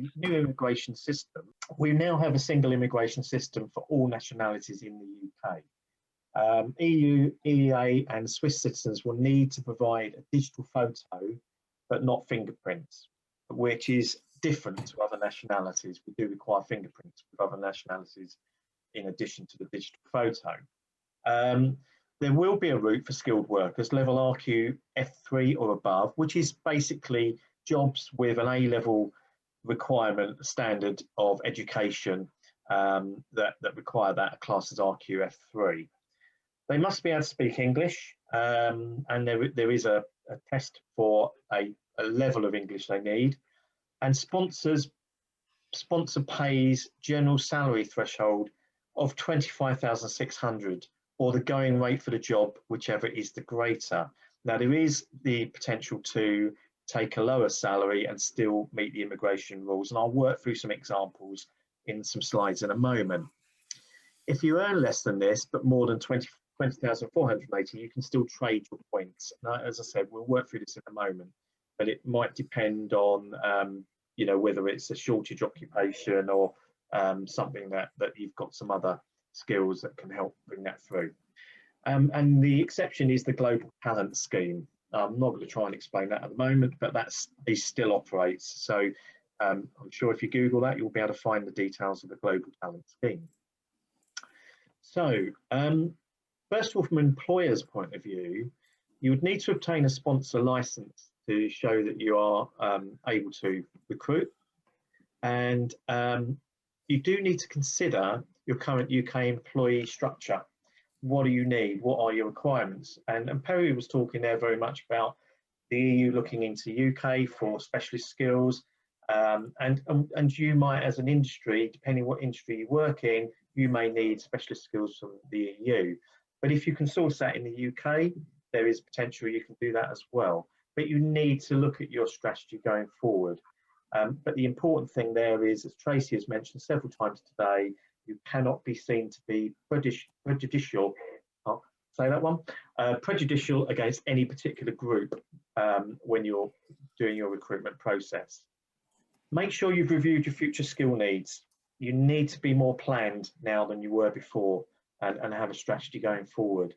the new immigration system, we now have a single immigration system for all nationalities in the UK. EU, EEA and Swiss citizens will need to provide a digital photo, but not fingerprints, which is different to other nationalities. We do require fingerprints with other nationalities in addition to the digital photo. There will be a route for skilled workers, level RQ F3 or above, which is basically jobs with an A-level requirement standard of education that require that class as RQ F3. They must be able to speak English, and there is a test for a level of English they need. And sponsor pays general salary threshold of 25,600 or the going rate for the job, whichever is the greater. Now, there is the potential to take a lower salary and still meet the immigration rules, and I'll work through some examples in some slides in a moment. If you earn less than this, but more than 20,480, you can still trade your points. Now, as I said, we'll work through this in a moment, but it might depend on you know, whether it's a shortage occupation or something that you've got some other skills that can help bring that through. And the exception is the Global Talent Scheme. I'm not going to try and explain that at the moment, but it still operates. So I'm sure if you Google that, you'll be able to find the details of the Global Talent Scheme. So first of all, from an employer's point of view, you would need to obtain a sponsor license to show that you are able to recruit. And you do need to consider your current UK employee structure. What do you need? What are your requirements? And Perry was talking there very much about the EU looking into UK for specialist skills. And you might, as an industry, depending what industry you work in, you may need specialist skills from the EU. But if you can source that in the UK, there is potential you can do that as well. But you need to look at your strategy going forward. But the important thing there is, as Tracy has mentioned several times today, you cannot be seen to be prejudicial. I'll say that one. Prejudicial against any particular group when you're doing your recruitment process. Make sure you've reviewed your future skill needs. You need to be more planned now than you were before and have a strategy going forward.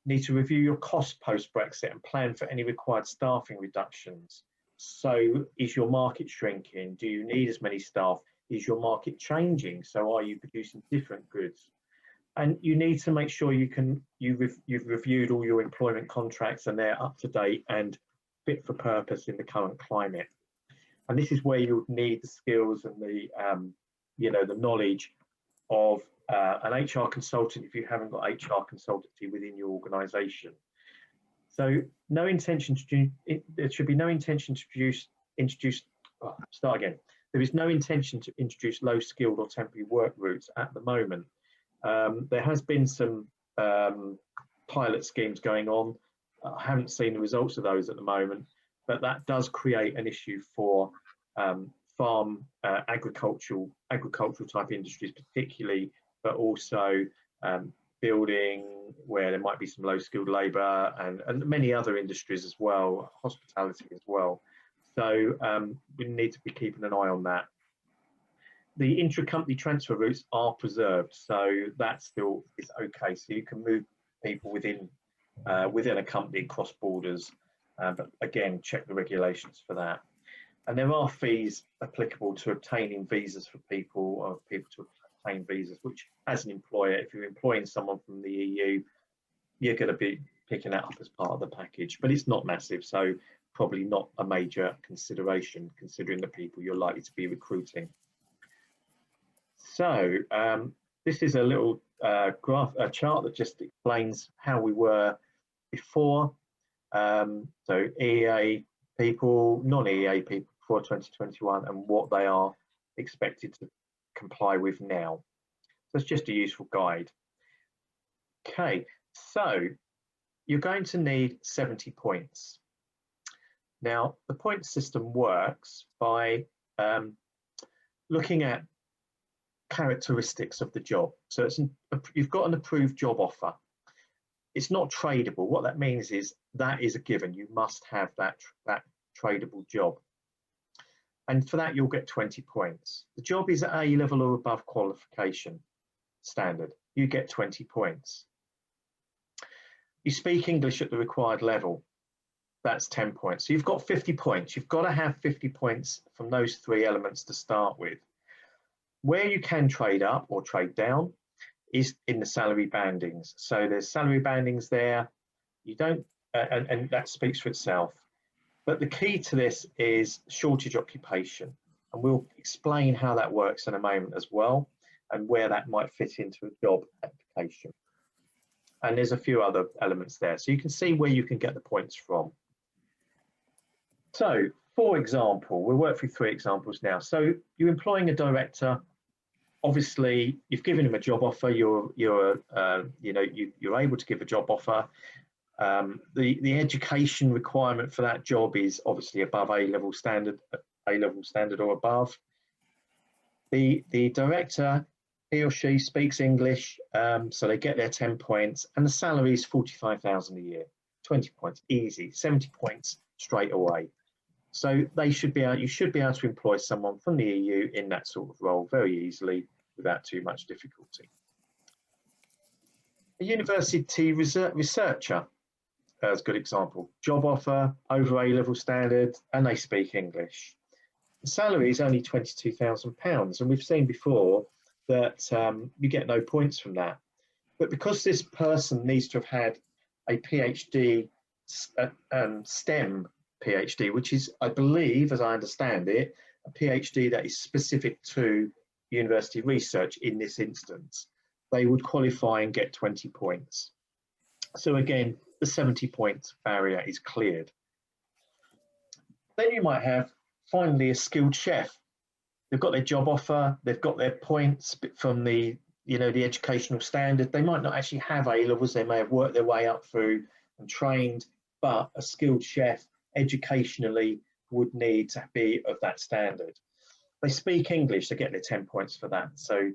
Need to review your cost post-Brexit and plan for any required staffing reductions. So is your market shrinking? Do you need as many staff? Is your market changing? So are you producing different goods? And you need to make sure you've reviewed all your employment contracts and they're up to date and fit for purpose in the current climate. And this is where you would need the skills and the the knowledge of an HR consultant if you haven't got HR consultancy within your organisation. So there should be no intention to introduce. There is no intention to introduce low-skilled or temporary work routes at the moment. There has been some pilot schemes going on. I haven't seen the results of those at the moment, but that does create an issue for farm agricultural type industries particularly, but also building where there might be some low-skilled labour and many other industries as well, hospitality as well. So we need to be keeping an eye on that. The intra-company transfer routes are preserved, so that still is okay. So you can move people within a company across borders, but again, check the regulations for that. And there are fees applicable to obtaining visas for people, or people to obtain visas, which as an employer, if you're employing someone from the EU, you're going to be picking that up as part of the package, but it's not massive, so probably not a major consideration considering the people you're likely to be recruiting. So this is a little a chart that just explains how we were before. So EEA people, non-EEA people before 2021, and what they are expected to comply with now. So it's just a useful guide. Okay, so you're going to need 70 points. Now, the point system works by looking at characteristics of the job. So you've got an approved job offer. It's not tradable. What that means is that is a given. You must have that tradable job. And for that, you'll get 20 points. The job is at A level or above qualification standard. You get 20 points. You speak English at the required level. That's 10 points. So you've got 50 points. You've got to have 50 points from those three elements to start with. Where you can trade up or trade down is in the salary bandings. So there's salary bandings there. You don't, and that speaks for itself. But the key to this is shortage occupation. And we'll explain how that works in a moment as well, and where that might fit into a job application. And there's a few other elements there. So you can see where you can get the points from. So, for example, we'll work through three examples now. So you're employing a director. Obviously, you've given him a job offer. You're able to give a job offer. The education requirement for that job is obviously above A level standard or above. The director, he or she speaks English, so they get their 10 points, and the salary is 45,000 a year. 20 points, easy. 70 points straight away. So you should be able to employ someone from the EU in that sort of role very easily without too much difficulty. A university researcher is a good example. Job offer, over A level standard, and they speak English. The salary is only £22,000, and we've seen before that you get no points from that. But because this person needs to have had a PhD, STEM PhD, which is, I believe, as I understand it, a PhD that is specific to university research in this instance, they would qualify and get 20 points. So again, the 70 point barrier is cleared. Then you might have, finally, a skilled chef. They've got their job offer, they've got their points from the educational standard. They might not actually have A levels, they may have worked their way up through and trained, but a skilled chef educationally would need to be of that standard. They speak English, they get their 10 points for that. So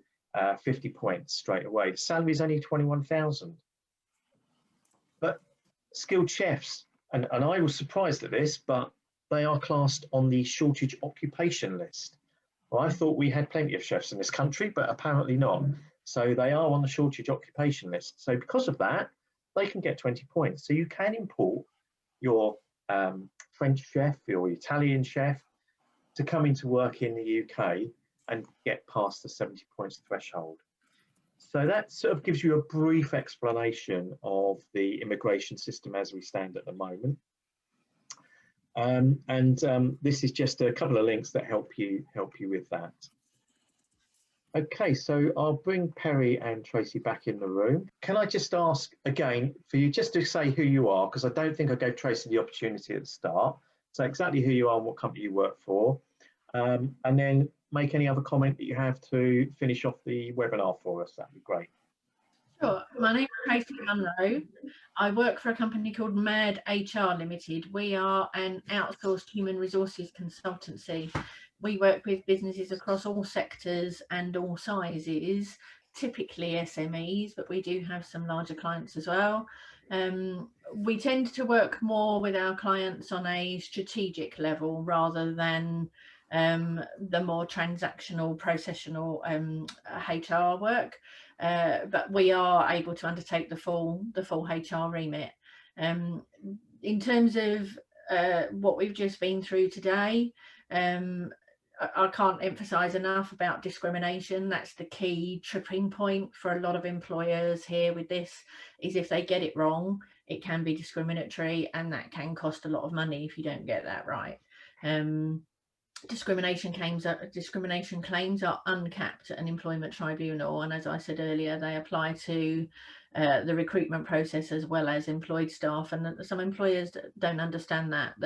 50 points straight away. The salary is only 21,000. But skilled chefs, and I was surprised at this, but they are classed on the shortage occupation list. Well, I thought we had plenty of chefs in this country, but apparently not. So they are on the shortage occupation list. So because of that, they can get 20 points. So you can import your French chef or Italian chef to come into work in the UK and get past the 70 points threshold. So that sort of gives you a brief explanation of the immigration system as we stand at the moment. This is just a couple of links that help you with that. Okay, so I'll bring Perry and Tracy back in the room. Can I just ask again for you just to say who you are, because I don't think I gave Tracy the opportunity at the start. So exactly who you are and what company you work for, and then make any other comment that you have to finish off the webinar for us. That'd be great. Sure. My name is Tracy Munro. I work for a company called MAD HR Limited. We are an outsourced human resources consultancy. We work with businesses across all sectors and all sizes, typically SMEs, but we do have some larger clients as well. We tend to work more with our clients on a strategic level rather than the more transactional, processional HR work. But we are able to undertake the full HR remit. In terms of what we've just been through today, I can't emphasize enough about discrimination. That's the key tripping point for a lot of employers here with this, is if they get it wrong, it can be discriminatory, and that can cost a lot of money if you don't get that right. Discrimination claims are uncapped at an employment tribunal, and as I said earlier, they apply to the recruitment process as well as employed staff, and some employers don't understand that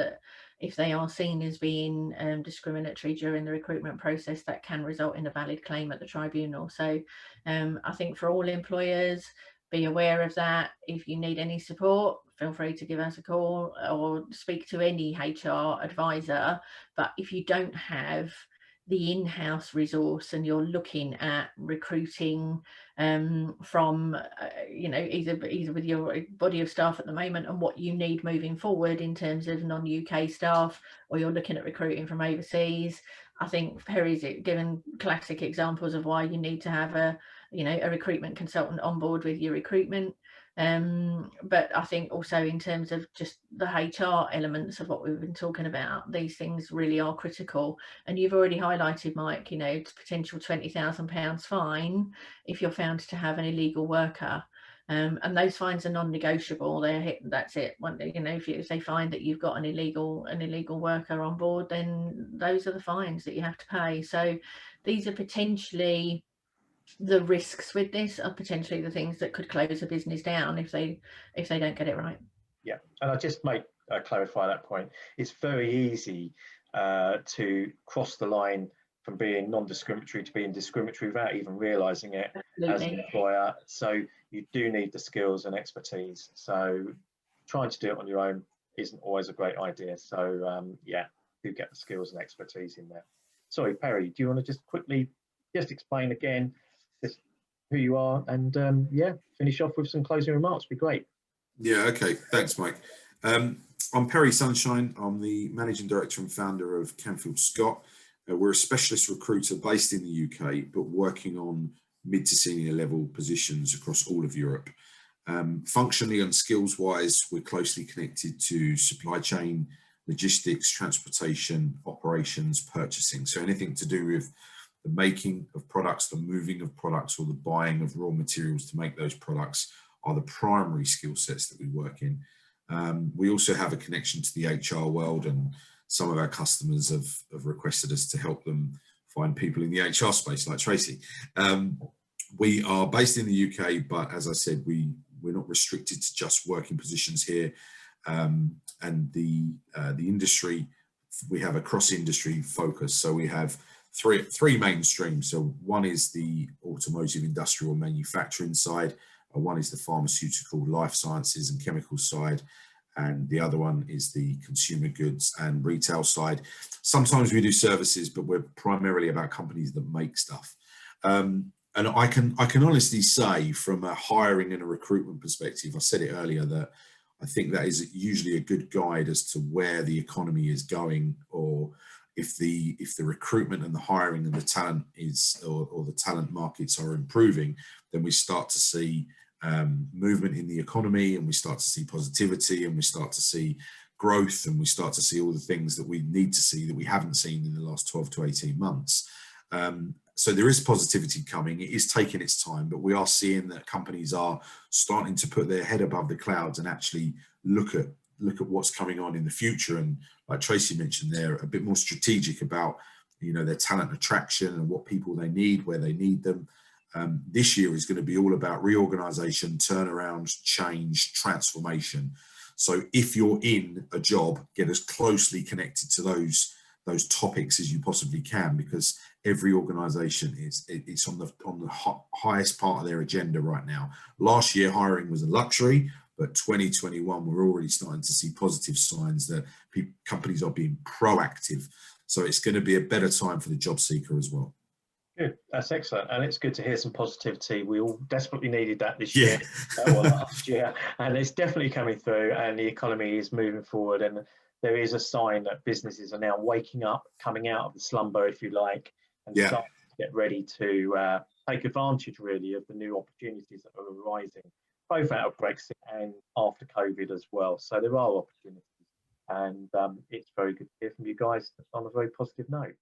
if they are seen as being discriminatory during the recruitment process, that can result in a valid claim at the tribunal. So I think for all employers, be aware of that. If you need any support, feel free to give us a call or speak to any HR advisor. But if you don't have the in-house resource and you're looking at recruiting from either with your body of staff at the moment and what you need moving forward in terms of non-UK staff, or you're looking at recruiting from overseas. I think Perry's given classic examples of why you need to have a recruitment consultant on board with your recruitment. But I think also in terms of just the HR elements of what we've been talking about, these things really are critical. And you've already highlighted, Mike, potential £20,000 fine if you're found to have an illegal worker. And those fines are non-negotiable. That's it. If they find that you've got an illegal worker on board, then those are the fines that you have to pay. So these are potentially the risks with this, are potentially the things that could close a business down if they don't get it right. Yeah, and I just might clarify that point. It's very easy to cross the line from being non-discriminatory to being discriminatory without even realising it. Absolutely. As an employer. So you do need the skills and expertise. So trying to do it on your own isn't always a great idea. So yeah, do get the skills and expertise in there. Sorry, Perry, do you want to just quickly just explain again who you are and yeah, finish off with some closing remarks? Be great. Yeah, okay. Thanks, Mike. I'm Perry Sunshine. I'm the Managing Director and founder of Canfield Scott. We're a specialist recruiter based in the UK, but working on mid to senior level positions across all of Europe. Functionally and skills-wise, we're closely connected to supply chain, logistics, transportation, operations, purchasing. So anything to do with the making of products, the moving of products, or the buying of raw materials to make those products are the primary skill sets that we work in. We also have a connection to the HR world, and some of our customers have requested us to help them find people in the HR space, like Tracy. We are based in the UK, but as I said, we're not restricted to just working positions here. And the industry, we have a cross-industry focus. So we have three main streams. So one is the automotive, industrial, manufacturing side. One is the pharmaceutical, life sciences and chemical side. And the other one is the consumer goods and retail side. Sometimes we do services, but we're primarily about companies that make stuff. And I can honestly say, from a hiring and a recruitment perspective, I said it earlier, that I think that is usually a good guide as to where the economy is going, or if the recruitment and the hiring and the talent is, or the talent markets are improving, then we start to see movement in the economy, and we start to see positivity, and we start to see growth, and we start to see all the things that we need to see that we haven't seen in the last 12 to 18 months. So there is positivity coming. It is taking its time, but we are seeing that companies are starting to put their head above the clouds and actually look at what's coming on in the future. And like Tracy mentioned, they're a bit more strategic about, their talent attraction and what people they need, where they need them. This year is going to be all about reorganization, turnaround, change, transformation. So if you're in a job, get as closely connected to those topics as you possibly can, because every organization it's on the highest part of their agenda right now. Last year, hiring was a luxury, but 2021, we're already starting to see positive signs that companies are being proactive. So it's going to be a better time for the job seeker as well. Good, that's excellent, and it's good to hear some positivity. We all desperately needed that this year, or last year, and it's definitely coming through, and the economy is moving forward, and there is a sign that businesses are now waking up, coming out of the slumber, if you like, and starting to get ready to take advantage, really, of the new opportunities that are arising, both out of Brexit and after COVID as well. So there are opportunities, and it's very good to hear from you guys on a very positive note.